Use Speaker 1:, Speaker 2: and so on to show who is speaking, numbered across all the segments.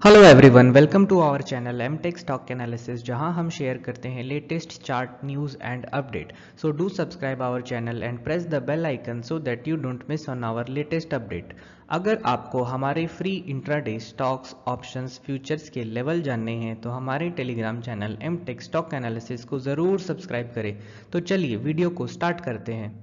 Speaker 1: Hello everyone, welcome to our channel MTech stock analysis, जहां हम share करते हैं latest chart news and update. So do subscribe our channel and press the bell icon so that you don't miss on our latest update. अगर आपको हमारे free intraday stocks, options, futures के level जानने हैं तो हमारे Telegram channel MTech stock analysis को ज़रूर सब्सक्राइब करें। तो चलिए वीडियो को स्टार्ट करते हैं।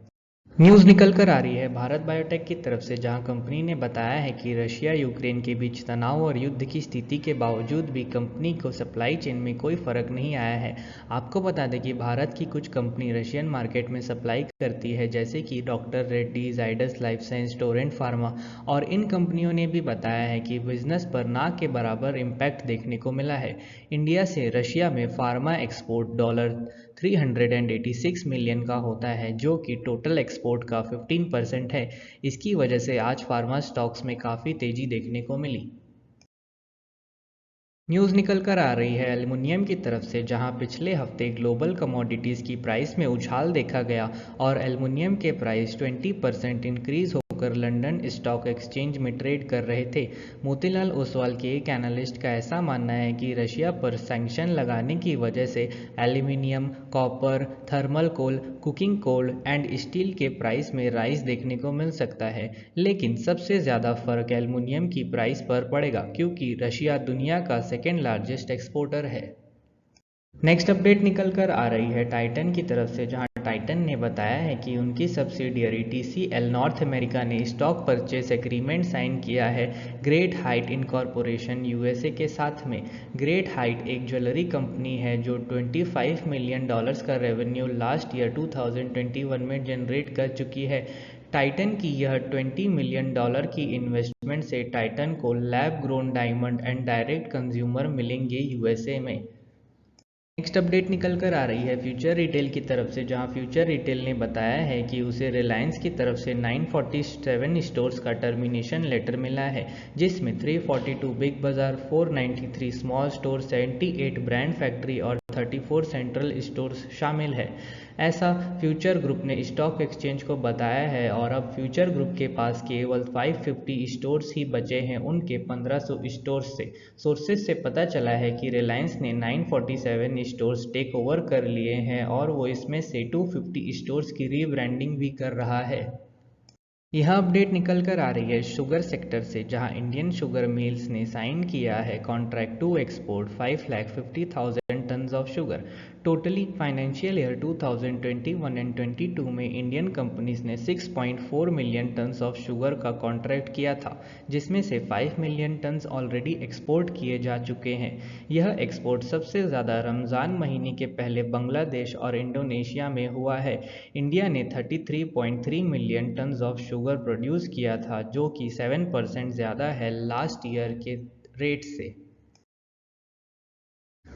Speaker 1: न्यूज़ निकल कर आ रही है भारत बायोटेक की तरफ से, जहां कंपनी ने बताया है कि रशिया यूक्रेन के बीच तनाव और युद्ध की स्थिति के बावजूद भी कंपनी को सप्लाई चेन में कोई फर्क नहीं आया है। आपको बता दें कि भारत की कुछ कंपनी रशियन मार्केट में सप्लाई करती है, जैसे कि doctor Reddy, Zydus life science, Torrent pharma, और इन कंपनियों ने भी बताया है कि बिजनेस पर ना के बराबर इम्पैक्ट देखने को मिला है। इंडिया से रशिया में फार्मा एक्सपोर्ट $386 मिलियन का होता है, जो कि टोटल एक्सपोर्ट का 15% है। इसकी वजह से आज फार्मा स्टॉक्स में काफ़ी तेजी देखने को मिली। न्यूज़ निकल कर आ रही है एल्युमिनियम की तरफ से, जहां पिछले हफ्ते ग्लोबल कमोडिटीज़ की प्राइस में उछाल देखा गया और एल्युमिनियम के प्राइस 20% इंक्रीज होकर लंदन स्टॉक एक्सचेंज में ट्रेड कर रहे थे। मोतीलाल ओसवाल के एक एनालिस्ट का ऐसा मानना है कि रशिया पर सैंक्शन लगाने की वजह से aluminium, copper, thermal coal, cooking coal and steel के प्राइस में राइज देखने को मिल सकता है। लेकिन सबसे ज़्यादा फर्क एल्युमिनियम की प्राइस पर पड़ेगा, क्योंकि रशिया दुनिया का सेकेंड लार्जेस्ट एक्सपोर्टर है। नेक्स्ट अपडेट निकल कर आ रही है टाइटन की तरफ से, जहां टाइटन ने बताया है कि उनकी सब्सिडियरी टीसीएल नॉर्थ अमेरिका ने स्टॉक परचेस एग्रीमेंट साइन किया है ग्रेट हाइट इनकॉर्पोरेशन यूएसए के साथ में। ग्रेट हाइट एक ज्वेलरी कंपनी है जो $25 मिलियन का रेवेन्यू लास्ट ईयर 2021 में जनरेट कर चुकी है। टाइटन की यह $20 मिलियन की इन्वेस्टमेंट से टाइटन को lab grown diamond and direct consumer मिलेंगे यूएसए में। नेक्स्ट अपडेट निकल कर आ रही है फ्यूचर रिटेल की तरफ से, जहां फ्यूचर रिटेल ने बताया है कि उसे रिलायंस की तरफ से 947 स्टोर्स का टर्मिनेशन लेटर मिला है, जिसमें 342 बिग बाजार, 493 स्मॉल स्टोर, 78 ब्रांड फैक्ट्री और 34 सेंट्रल स्टोर्स शामिल है। ऐसा फ्यूचर ग्रुप ने स्टॉक एक्सचेंज को बताया है, और अब फ्यूचर ग्रुप के पास केवल 550 स्टोर्स ही बचे हैं उनके 1500 स्टोर्स से। सोर्सेज से पता चला है कि रिलायंस ने 947 स्टोर्स टेक ओवर कर लिए हैं, और वो इसमें से 250 स्टोर्स की रीब्रांडिंग भी कर रहा है। यह अपडेट निकल कर आ रही है शुगर सेक्टर से, जहां इंडियन शुगर मिल्स ने साइन किया है contract to export 5,50,000 tons of sugar. Totally financial year 2021 and 22 में इंडियन कंपनीज ने 6.4 मिलियन टन्स ऑफ शुगर का कॉन्ट्रैक्ट किया था, जिसमें से 5 मिलियन टन्स ऑलरेडी एक्सपोर्ट किए जा चुके हैं। यह एक्सपोर्ट सबसे ज़्यादा रमज़ान महीने के पहले बांग्लादेश और इंडोनेशिया में हुआ है। इंडिया ने 33.3 million tons of sugar produce किया था, जो कि 7% ज़्यादा है लास्ट ईयर के रेट से।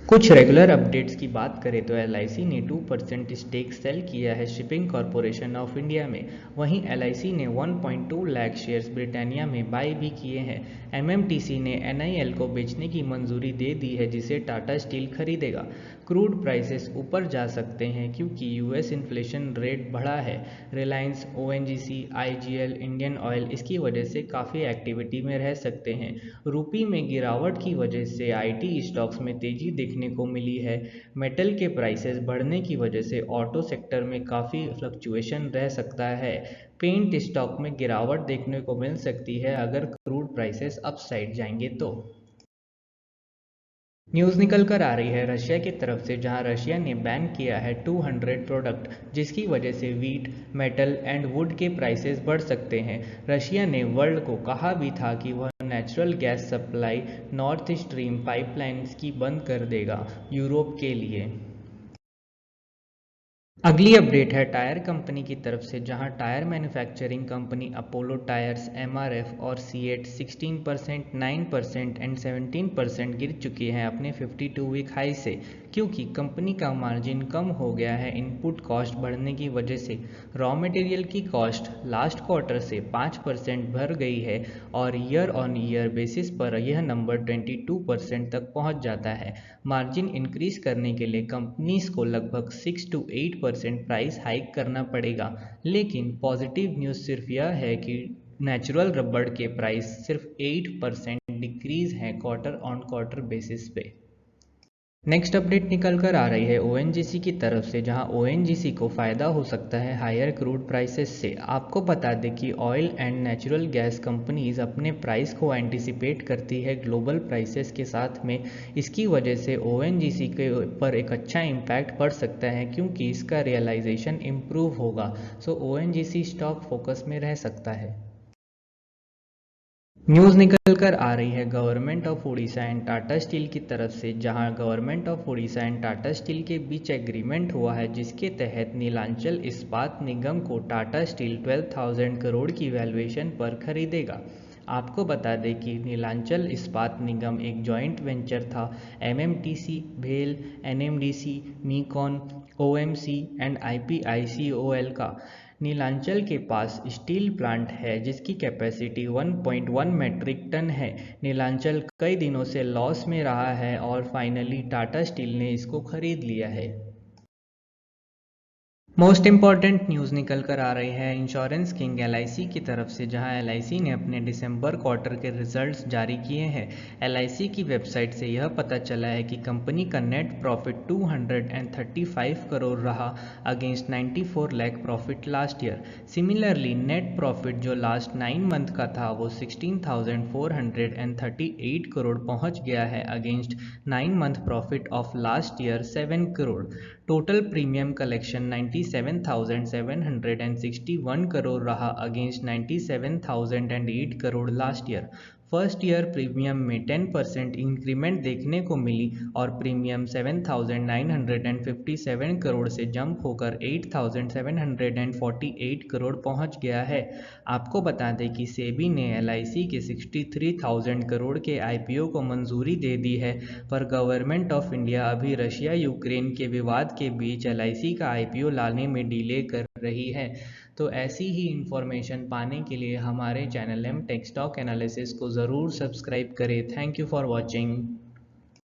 Speaker 1: कुछ रेगुलर अपडेट्स की बात करें तो एलआईसी ने 2% स्टेक सेल किया है शिपिंग कॉरपोरेशन ऑफ इंडिया में। वहीं एलआईसी ने 1.2 लाख शेयर्स ब्रिटानिया में बाय भी किए हैं। एमएमटीसी ने एनआईएल को बेचने की मंजूरी दे दी है, जिसे टाटा स्टील खरीदेगा। क्रूड प्राइसेस ऊपर जा सकते हैं क्योंकि यूएस इन्फ्लेशन रेट बढ़ा है। Reliance, ONGC, IGL, Indian oil इसकी वजह से काफ़ी एक्टिविटी में रह सकते हैं। रूपी में गिरावट की वजह से आईटी स्टॉक्स में तेजी देखने को मिली है। मेटल के प्राइसेस बढ़ने की वजह से ऑटो सेक्टर में काफ़ी फ्लक्चुएशन रह सकता है। पेंट स्टॉक में गिरावट देखने को मिल सकती है अगर क्रूड प्राइसेस अपसाइड जाएंगे तो। न्यूज़ निकल कर आ रही है रशिया की तरफ से, जहां रशिया ने बैन किया है 200 प्रोडक्ट, जिसकी वजह से वीट, मेटल एंड वुड के प्राइसेस बढ़ सकते हैं। रशिया ने वर्ल्ड को कहा भी था कि वह natural gas supply north stream pipelines की बंद कर देगा यूरोप के लिए। अगली अपडेट है टायर कंपनी की तरफ से, जहां tyre manufacturing company Apollo tyres, MRF और सीएट 16%, 9% एंड 17% गिर चुकी हैं अपने 52 वीक हाई से, क्योंकि कंपनी का मार्जिन कम हो गया है इनपुट कॉस्ट बढ़ने की वजह से। रॉ मटेरियल की कॉस्ट लास्ट क्वार्टर से 5% बढ़ गई है, और ईयर ऑन ईयर बेसिस पर यह नंबर 22% तक पहुंच जाता है। मार्जिन इंक्रीज करने के लिए कंपनीज को लगभग 6 to 8% प्राइस हाइक करना पड़ेगा। लेकिन पॉजिटिव न्यूज़ सिर्फ यह है कि नेचुरल रबड़ के प्राइस सिर्फ 8% डिक्रीज है क्वार्टर ऑन क्वार्टर बेसिस पे। नेक्स्ट अपडेट निकल कर आ रही है ओएनजीसी की तरफ से, जहां ओएनजीसी को फ़ायदा हो सकता है हायर क्रूड प्राइसेस से। आपको बता दें कि oil and natural gas companies अपने प्राइस को एंटिसिपेट करती है ग्लोबल प्राइसेस के साथ में। इसकी वजह से ओएनजीसी के ऊपर एक अच्छा इम्पैक्ट पड़ सकता है क्योंकि इसका रियलाइजेशन इम्प्रूव होगा। सो ओएनजीसी स्टॉक फोकस में रह सकता है। न्यूज़ निकल कर आ रही है government of Orissa and Tata steel की तरफ से, जहां government of Orissa and Tata steel के बीच एग्रीमेंट हुआ है जिसके तहत नीलांचल इस्पात निगम को टाटा स्टील 12,000 करोड़ की वैल्यूएशन पर खरीदेगा। आपको बता दें कि नीलांचल इस्पात निगम एक जॉइंट वेंचर था एमएमटीसी, भेल, एनएमडीसी, मीकॉन, ओएमसी एंड आईपीआईसीओएल का। नीलांचल के पास स्टील प्लांट है जिसकी कैपेसिटी 1.1 मेट्रिक टन है। नीलांचल कई दिनों से लॉस में रहा है और फाइनली टाटा स्टील ने इसको खरीद लिया है। मोस्ट इम्पॉर्टेंट न्यूज़ निकल कर आ रही है इंश्योरेंस किंग एलआईसी की तरफ से, जहां एलआईसी ने अपने दिसंबर क्वार्टर के रिजल्ट्स जारी किए हैं। एलआईसी की वेबसाइट से यह पता चला है कि कंपनी का नेट प्रॉफिट 235 करोड़ रहा against 94 lakh profit last year. Similarly net profit जो लास्ट 9 मंथ का था वो 16,438 करोड़ पहुंच गया है against 9 month profit of last year 7 crore. Total premium collection 97,761 crore रहा against 97,008 crore last year. First year premium में 10% इंक्रीमेंट देखने को मिली और प्रीमियम 7,957 करोड़ से जंप होकर 8,748 करोड़ पहुंच गया है। आपको बता दें कि सेबी ने एलआईसी के 63,000 करोड़ के आईपीओ को मंजूरी दे दी है, पर गवर्नमेंट ऑफ इंडिया अभी रशिया यूक्रेन के विवाद के बीच एलआईसी का आईपीओ लाने में डिले कर रही है। तो ऐसी ही इंफॉर्मेशन पाने के लिए हमारे channel M tech stock analysis को ज़रूर सब्सक्राइब करें। Thank you for watching.